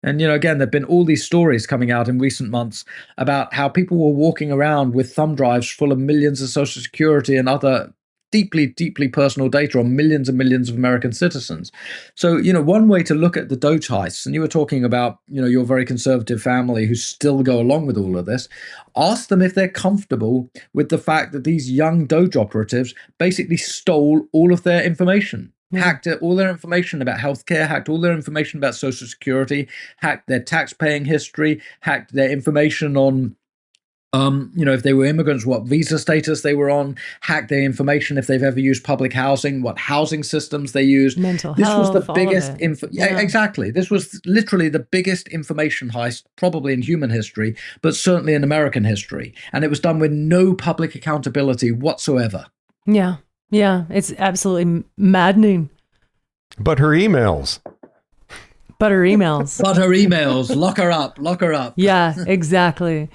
And, again, there've been all these stories coming out in recent months about how people were walking around with thumb drives full of millions of Social Security and other deeply, deeply personal data on millions and millions of American citizens. So, one way to look at the Doge heists, and you were talking about, your very conservative family who still go along with all of this, ask them if they're comfortable with the fact that these young Doge operatives basically stole all of their information. Hacked all their information about healthcare, hacked all their information about Social Security, hacked their tax-paying history, hacked their information on, if they were immigrants, what visa status they were on, hacked their information if they've ever used public housing, what housing systems they used. Mental this health, was the biggest Yeah, exactly. This was literally the biggest information heist, probably in human history, but certainly in American history. And it was done with no public accountability whatsoever. Yeah. Yeah, it's absolutely maddening. But her emails. But her emails. Lock her up. Yeah, exactly.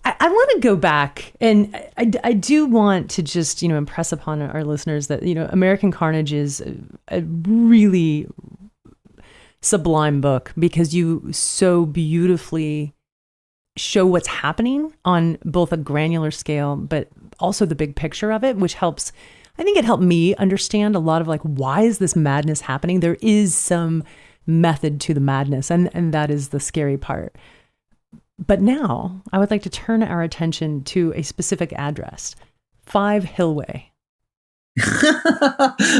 I want to go back, and I do want to just, impress upon our listeners that, American Carnage is a really sublime book because you so beautifully show what's happening on both a granular scale, but also the big picture of it, which helps. I think it helped me understand a lot of why is this madness happening? There is some method to the madness, and that is the scary part. But now I would like to turn our attention to a specific address, 5 Hillway.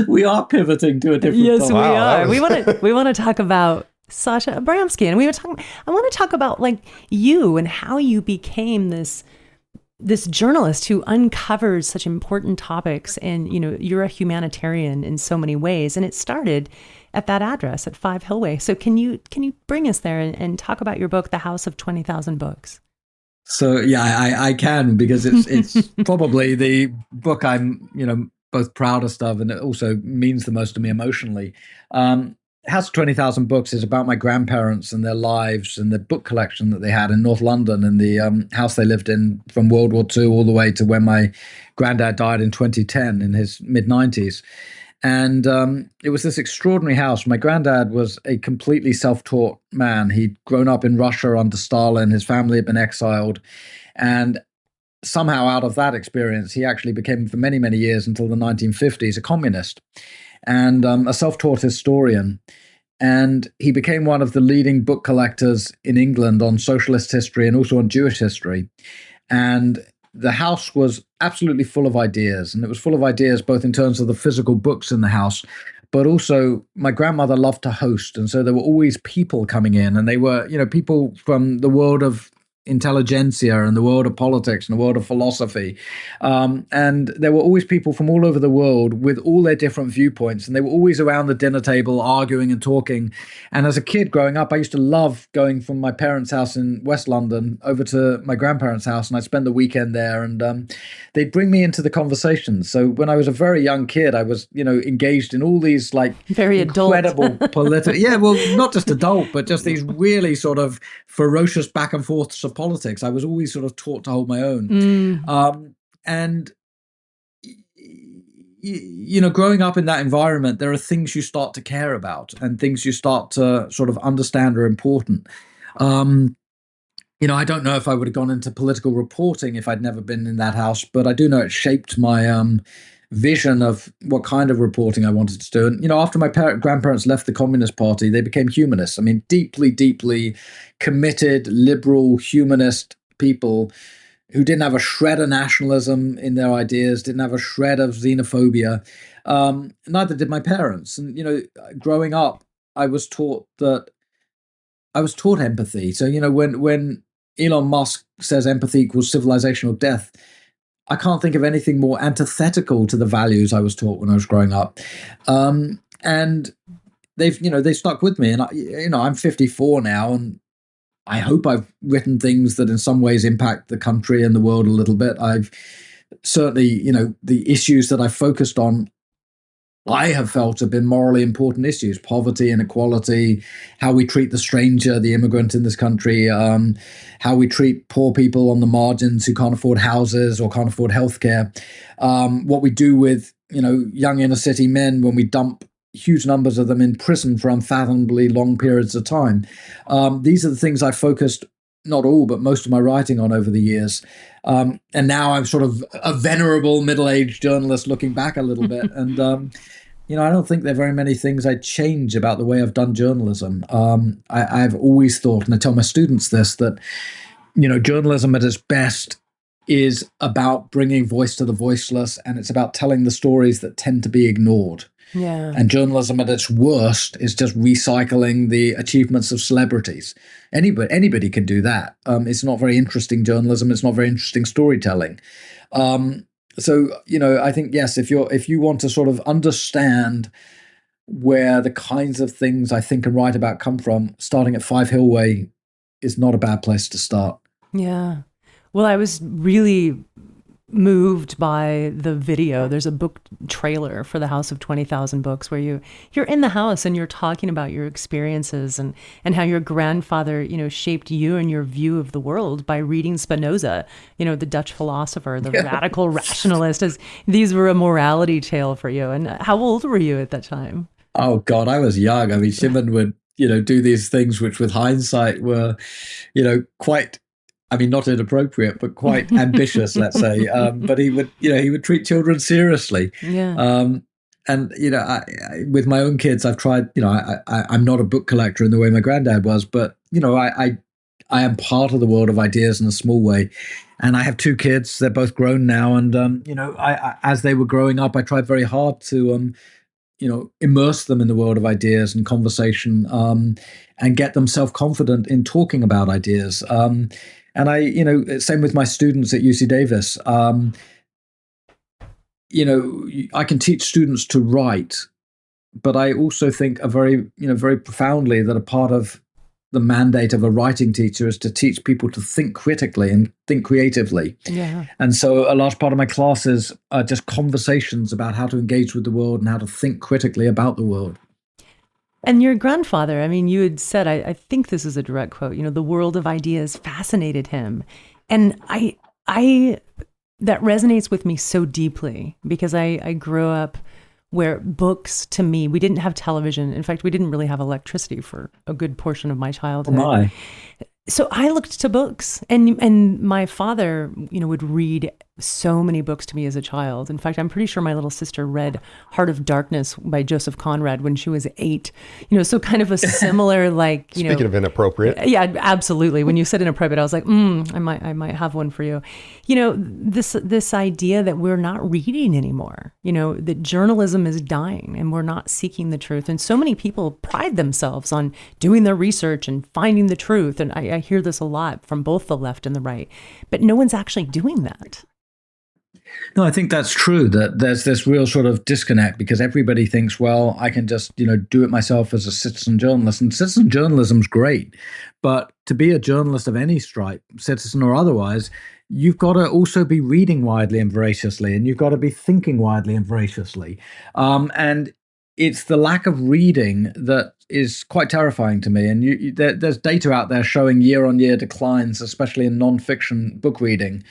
We are pivoting to a different Yes, topic. we are. We want to talk about Sasha Abramsky, and I want to talk about you and how you became this journalist who uncovers such important topics, and you're a humanitarian in so many ways, and it started at that address at 5 Hillway. So can you bring us there and talk about your book, The House of 20,000 Books? So yeah, I can, because it's probably the book I'm both proudest of, and it also means the most to me emotionally. House of 20,000 Books is about my grandparents and their lives and the book collection that they had in North London, and the house they lived in from World War II all the way to when my granddad died in 2010 in his mid-90s. And it was this extraordinary house. My granddad was a completely self-taught man. He'd grown up in Russia under Stalin. His family had been exiled. And somehow out of that experience, he actually became, for many, many years until the 1950s, a communist and a self-taught historian. And he became one of the leading book collectors in England on socialist history and also on Jewish history. And the house was absolutely full of ideas. And it was full of ideas both in terms of the physical books in the house, but also my grandmother loved to host. And so there were always people coming in, and they were, people from the world of intelligentsia and the world of politics and the world of philosophy. And there were always people from all over the world with all their different viewpoints, and they were always around the dinner table arguing and talking. And as a kid growing up, I used to love going from my parents' house in West London over to my grandparents' house, and I'd spend the weekend there, and they'd bring me into the conversations. So when I was a very young kid, I was, engaged in all these like very incredible political, well, not just adult, but just these really sort of ferocious back and forths of politics. I was always sort of taught to hold my own. And growing up in that environment, there are things you start to care about and things you start to sort of understand are important. I don't know if I would have gone into political reporting if I'd never been in that house, but I do know it shaped my vision of what kind of reporting I wanted to do. And, after my grandparents left the Communist Party, they became humanists. I mean, deeply, deeply committed, liberal, humanist people who didn't have a shred of nationalism in their ideas, didn't have a shred of xenophobia. Neither did my parents. And, growing up, I was taught empathy. So, when Elon Musk says empathy equals civilizational death, I can't think of anything more antithetical to the values I was taught when I was growing up. And they stuck with me. And I'm 54 now, and I hope I've written things that in some ways impact the country and the world a little bit. I've certainly, the issues that I focused on, I have felt have been morally important issues: poverty, inequality, how we treat the stranger, the immigrant in this country, how we treat poor people on the margins who can't afford houses or can't afford healthcare, what we do with, young inner city men when we dump huge numbers of them in prison for unfathomably long periods of time. These are the things I focused, not all, but most of my writing on over the years. And now I'm sort of a venerable middle-aged journalist looking back a little bit. And, I don't think there are very many things I'd change about the way I've done journalism. I've always thought, and I tell my students this, that, journalism at its best is about bringing voice to the voiceless, and it's about telling the stories that tend to be ignored. Yeah. And journalism at its worst is just recycling the achievements of celebrities. Anybody can do that. It's not very interesting journalism. It's not very interesting storytelling. So, I think, yes, if you want to sort of understand where the kinds of things I think and write about come from, starting at 5 Hill Way is not a bad place to start. Yeah. Well, I was really moved by the video. There's a book trailer for The House of 20,000 Books where you're in the house and you're talking about your experiences and how your grandfather, shaped you and your view of the world by reading Spinoza, the Dutch philosopher, the radical rationalist, as these were a morality tale for you. And how old were you at that time? Oh God, I was young. I mean, Shimon would, do these things which with hindsight were, quite, not inappropriate, but quite ambitious, let's say. But he would treat children seriously. Yeah. And, with my own kids, I've tried, I'm not a book collector in the way my granddad was, but, I am part of the world of ideas in a small way. And I have 2 kids. They're both grown now. And, I as they were growing up, I tried very hard to, immerse them in the world of ideas and conversation, and get them self-confident in talking about ideas. And I, same with my students at UC Davis. I can teach students to write, but I also think very profoundly that a part of the mandate of a writing teacher is to teach people to think critically and think creatively. Yeah. And so a large part of my classes are just conversations about how to engage with the world and how to think critically about the world. And your grandfather, you had said, I think this is a direct quote, the world of ideas fascinated him. And that resonates with me so deeply because I grew up where books, to me, we didn't have television. In fact, we didn't really have electricity for a good portion of my childhood. Oh my. So I looked to books, and my father, would read so many books to me as a child. In fact, I'm pretty sure my little sister read Heart of Darkness by Joseph Conrad when she was 8. So kind of a similar, like, Speaking of inappropriate. Yeah, absolutely. When you said inappropriate, I was like, I might have one for you. This idea that we're not reading anymore, that journalism is dying and we're not seeking the truth. And so many people pride themselves on doing their research and finding the truth. And I hear this a lot from both the left and the right, but no one's actually doing that. No, I think that's true, that there's this real sort of disconnect because everybody thinks, well, I can just, do it myself as a citizen journalist. And citizen journalism's great. But to be a journalist of any stripe, citizen or otherwise, you've got to also be reading widely and voraciously, and you've got to be thinking widely and voraciously. And it's the lack of reading that is quite terrifying to me. And there's data out there showing year-on-year declines, especially in nonfiction book reading.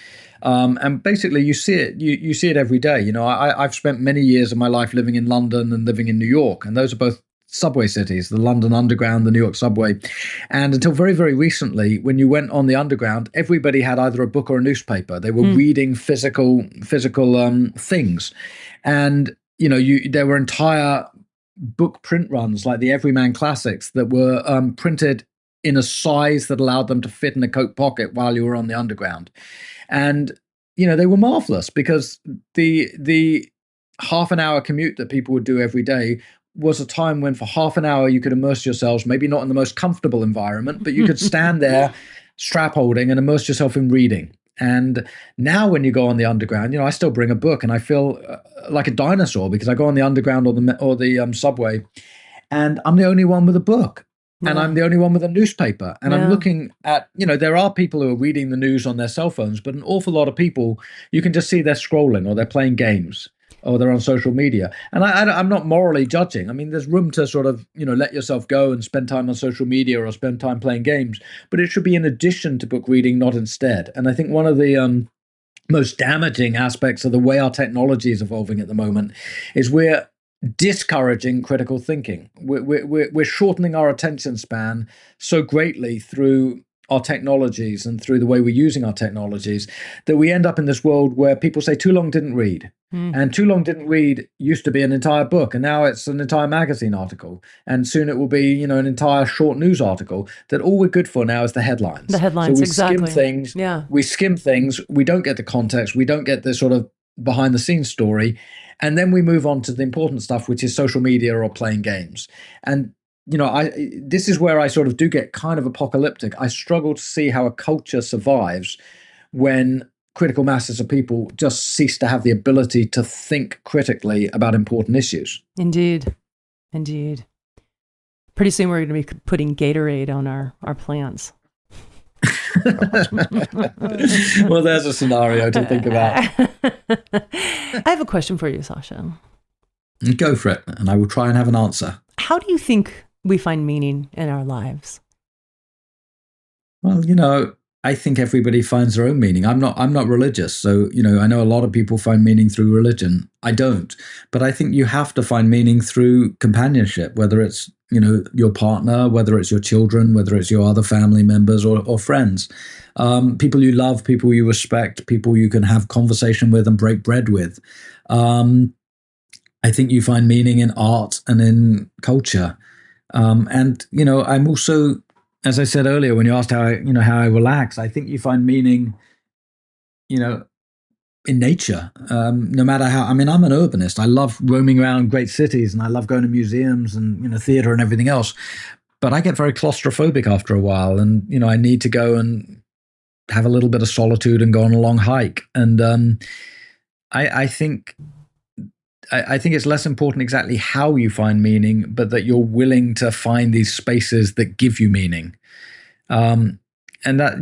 And basically, you see it. You see it every day. I've spent many years of my life living in London and living in New York, and those are both subway cities, the London Underground, the New York subway. And until very, very recently, when you went on the Underground, everybody had either a book or a newspaper. They were reading physical things, and there were entire book print runs like the Everyman Classics that were printed in a size that allowed them to fit in a coat pocket while you were on the Underground. And, they were marvelous because the half an hour commute that people would do every day was a time when for half an hour you could immerse yourselves, maybe not in the most comfortable environment, but you could stand there strap holding and immerse yourself in reading. And now when you go on the Underground, I still bring a book and I feel like a dinosaur because I go on the Underground or the subway and I'm the only one with a book. Yeah. And I'm the only one with a newspaper. And I'm looking at, there are people who are reading the news on their cell phones, but an awful lot of people, you can just see they're scrolling or they're playing games or they're on social media. And I'm not morally judging. I mean, there's room to sort of, let yourself go and spend time on social media or spend time playing games, but it should be in addition to book reading, not instead. And I think one of the most damaging aspects of the way our technology is evolving at the moment is we're discouraging critical thinking. We're shortening our attention span so greatly through our technologies and through the way we're using our technologies that we end up in this world where people say too long didn't read. And too long didn't read used to be an entire book, and now it's an entire magazine article, and soon it will be an entire short news article. That all we're good for now is the headlines. The headlines, so we exactly. Skim things. Yeah, we skim things. We don't get the context. We don't get the sort of behind the scenes story. And then we move on to the important stuff, which is social media or playing games. And, this is where I sort of do get kind of apocalyptic. I struggle to see how a culture survives when critical masses of people just cease to have the ability to think critically about important issues. Indeed. Pretty soon we're going to be putting Gatorade on our plants. Well, there's a scenario to think about. I have a question for you, Sasha. Go for it, and I will try and have an answer. How do you think we find meaning in our lives? Well, I think everybody finds their own meaning. I'm not religious, so I know a lot of people find meaning through religion. I don't, but I think you have to find meaning through companionship, whether it's your partner, whether it's your children, whether it's your other family members or friends, people you love, people you respect, people you can have conversation with and break bread with. I think you find meaning in art and in culture, and I'm also, as I said earlier, when you asked how I relax, I think you find meaning, in nature. No matter how, I'm an urbanist. I love roaming around great cities and I love going to museums and theater and everything else. But I get very claustrophobic after a while, and I need to go and have a little bit of solitude and go on a long hike. And I think it's less important exactly how you find meaning, but that you're willing to find these spaces that give you meaning. And that,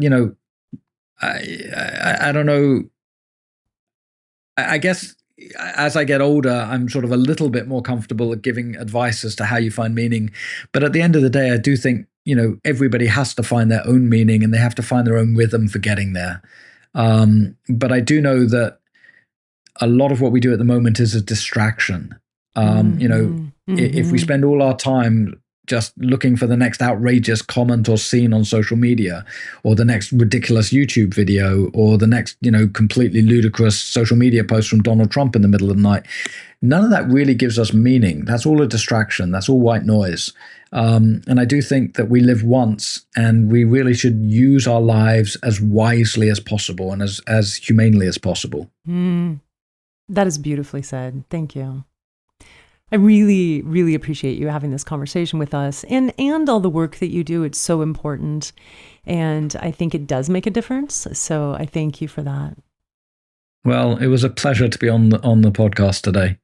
I don't know. I guess as I get older, I'm sort of a little bit more comfortable at giving advice as to how you find meaning. But at the end of the day, I do think, everybody has to find their own meaning and they have to find their own rhythm for getting there. But I do know that a lot of what we do at the moment is a distraction. If we spend all our time just looking for the next outrageous comment or scene on social media, or the next ridiculous YouTube video, or the next, completely ludicrous social media post from Donald Trump in the middle of the night. None of that really gives us meaning. That's all a distraction. That's all white noise. And I do think that we live once, and we really should use our lives as wisely as possible and as humanely as possible. That is beautifully said. Thank you. I really, really appreciate you having this conversation with us and all the work that you do. It's so important. And I think it does make a difference. So I thank you for that. Well, it was a pleasure to be on the podcast today.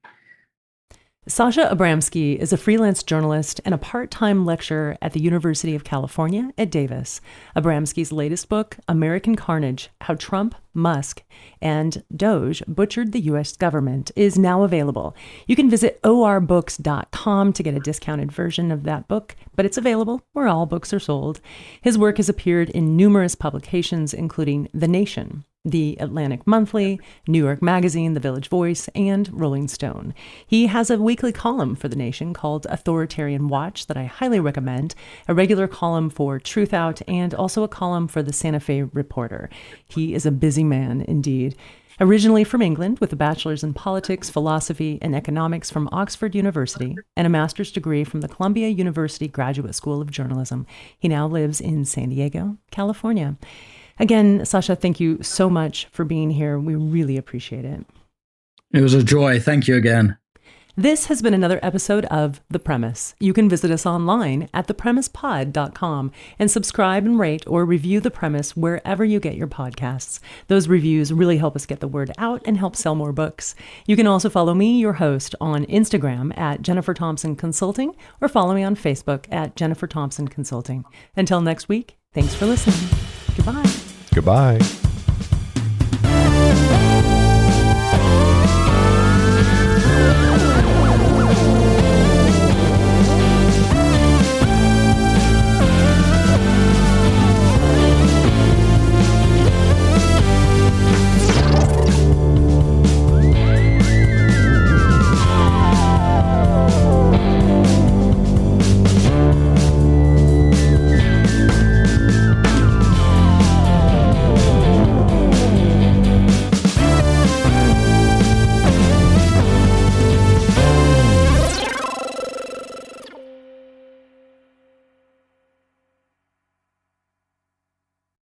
Sasha Abramsky is a freelance journalist and a part-time lecturer at the University of California at Davis. Abramsky's latest book, American Carnage: How Trump, Musk, and Doge Butchered the U.S. Government, is now available. You can visit orbooks.com to get a discounted version of that book, but it's available where all books are sold. His work has appeared in numerous publications, including The Nation, The Atlantic Monthly, New York Magazine, The Village Voice, and Rolling Stone. He has a weekly column for The Nation called Authoritarian Watch that I highly recommend, a regular column for Truth Out, and also a column for the Santa Fe Reporter. He is a busy man indeed. Originally from England, with a bachelor's in politics, philosophy, and economics from Oxford University, and a master's degree from the Columbia University Graduate School of Journalism, he now lives in San Diego, California. Again, Sasha, thank you so much for being here. We really appreciate it. It was a joy. Thank you again. This has been another episode of The Premise. You can visit us online at thepremisepod.com and subscribe and rate or review The Premise wherever you get your podcasts. Those reviews really help us get the word out and help sell more books. You can also follow me, your host, on Instagram at Jennifer Thompson Consulting, or follow me on Facebook at Jennifer Thompson Consulting. Until next week, thanks for listening. Goodbye. Goodbye.